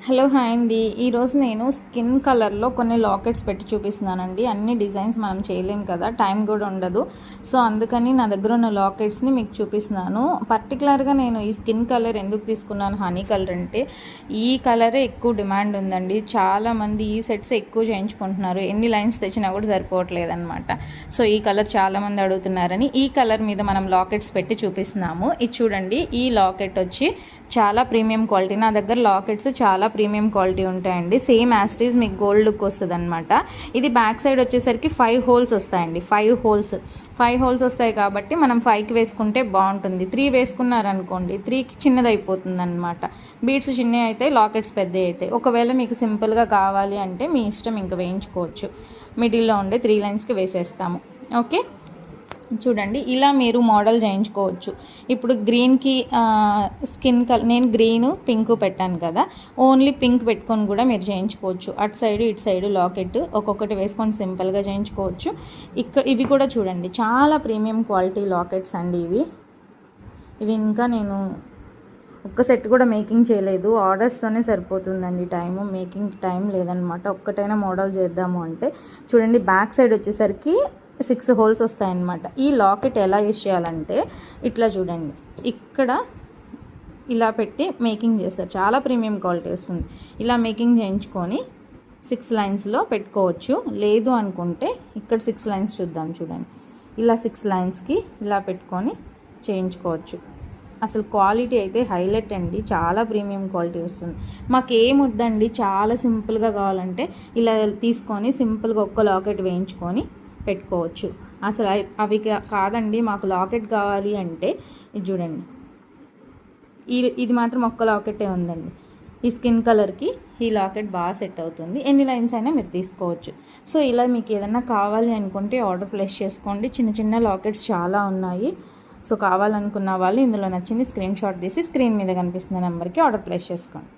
Hello hi అండి. ఈరోజు నేను స్కిన్ కలర్లో కొన్ని లాకెట్స్ పెట్టి చూపిస్తున్నానండి. అన్ని డిజైన్స్ మనం చేయలేం కదా, టైం కూడా ఉండదు. సో అందుకని నా దగ్గర ఉన్న లాకెట్స్ని మీకు చూపిస్తున్నాను. పర్టికులర్గా నేను ఈ స్కిన్ కలర్ ఎందుకు తీసుకున్నాను, హనీ కలర్ అంటే ఈ కలరే ఎక్కువ డిమాండ్ ఉందండి. చాలామంది ఈ సెట్స్ ఎక్కువ చేయించుకుంటున్నారు. ఎన్ని లైన్స్ తెచ్చినా కూడా సరిపోవట్లేదు అనమాట. సో ఈ కలర్ చాలామంది అడుగుతున్నారని ఈ కలర్ మీద మనం లాకెట్స్ పెట్టి చూపిస్తున్నాము. ఇది చూడండి, ఈ లాకెట్ వచ్చి చాలా ప్రీమియం క్వాలిటీ. నా దగ్గర లాకెట్స్ చాలా ప్రీమియం క్వాలిటీ ఉంటాయండి. సేమ్ యాస్టీజ్ మీకు గోల్డ్ లుక్ వస్తుంది అనమాట. ఇది బ్యాక్ సైడ్ వచ్చేసరికి 5 హోల్స్ వస్తాయండి. 5 హోల్స్ వస్తాయి కాబట్టి మనం 5కి వేసుకుంటే బాగుంటుంది. 3 వేసుకున్నారనుకోండి 3కి చిన్నది అయిపోతుంది అనమాట. బీడ్స్ చిన్నవి అయితే, లాకెట్స్ పెద్దవి అవుతాయి. ఒకవేళ మీకు సింపుల్గా కావాలి అంటే మీ ఇష్టం, ఇంకా వేయించుకోవచ్చు. మిడిల్లో ఉండే 3 లైన్స్కి వేసేస్తాము. ఓకే, చూడండి ఇలా మీరు మోడల్ చేయించుకోవచ్చు. ఇప్పుడు గ్రీన్కి స్కిన్ కలర్, నేను గ్రీన్ పింక్ పెట్టాను కదా, ఓన్లీ పింక్ పెట్టుకొని కూడా మీరు చేయించుకోవచ్చు. అటు సైడ్ ఇటు సైడ్ లాకెట్ ఒక్కొక్కటి వేసుకొని సింపుల్గా చేయించుకోవచ్చు. ఇవి కూడా చూడండి, చాలా ప్రీమియం క్వాలిటీ లాకెట్స్ అండి ఇవి ఇంకా నేను ఒక్క సెట్ కూడా మేకింగ్ చేయలేదు. ఆర్డర్స్తోనే సరిపోతుందండి టైము, మేకింగ్ టైం లేదనమాట. ఒక్కటైనా మోడల్ చేద్దాము అంటే చూడండి, బ్యాక్ సైడ్ వచ్చేసరికి 6 హోల్స్ వస్తాయన్నమాట. ఈ లాకెట్ ఎలా యూజ్ చేయాలంటే ఇట్లా చూడండి, ఇక్కడ ఇలా పెట్టి మేకింగ్ చేస్తారు. చాలా ప్రీమియం క్వాలిటీ వస్తుంది. ఇలా మేకింగ్ చేయించుకొని 6 లైన్స్లో పెట్టుకోవచ్చు. లేదు అనుకుంటే ఇక్కడ 6 లైన్స్ చూద్దాం. చూడండి, ఇలా 6 లైన్స్కి ఇలా పెట్టుకొని చేయించుకోవచ్చు. అసలు క్వాలిటీ అయితే హైలైట్ అండి, చాలా ప్రీమియం క్వాలిటీ వస్తుంది. మాకు ఏమొద్దండి, చాలా సింపుల్గా కావాలంటే ఇలా తీసుకొని సింపుల్గా ఒక్క లాకెట్ వేయించుకొని పెట్టుకోవచ్చు. అసలు అవి కాదండి, మాకు లాకెట్ కావాలి అంటే ఇది చూడండి, ఇది మాత్రం ఒక్క లాకెటే ఉందండి. ఈ స్కిన్ కలర్కి ఈ లాకెట్ బాగా సెట్ అవుతుంది. ఎన్ని లైన్స్ అయినా మీరు తీసుకోవచ్చు. సో ఇలా మీకు ఏదైనా కావాలి అనుకుంటే ఆర్డర్ ప్లేస్ చేసుకోండి. చిన్న చిన్న లాకెట్స్ చాలా ఉన్నాయి. సో కావాలనుకున్న వాళ్ళు ఇందులో నచ్చింది స్క్రీన్ షాట్ తీసి స్క్రీన్ మీద కనిపిస్తున్న నెంబర్కి ఆర్డర్ ప్లేస్ చేసుకోండి.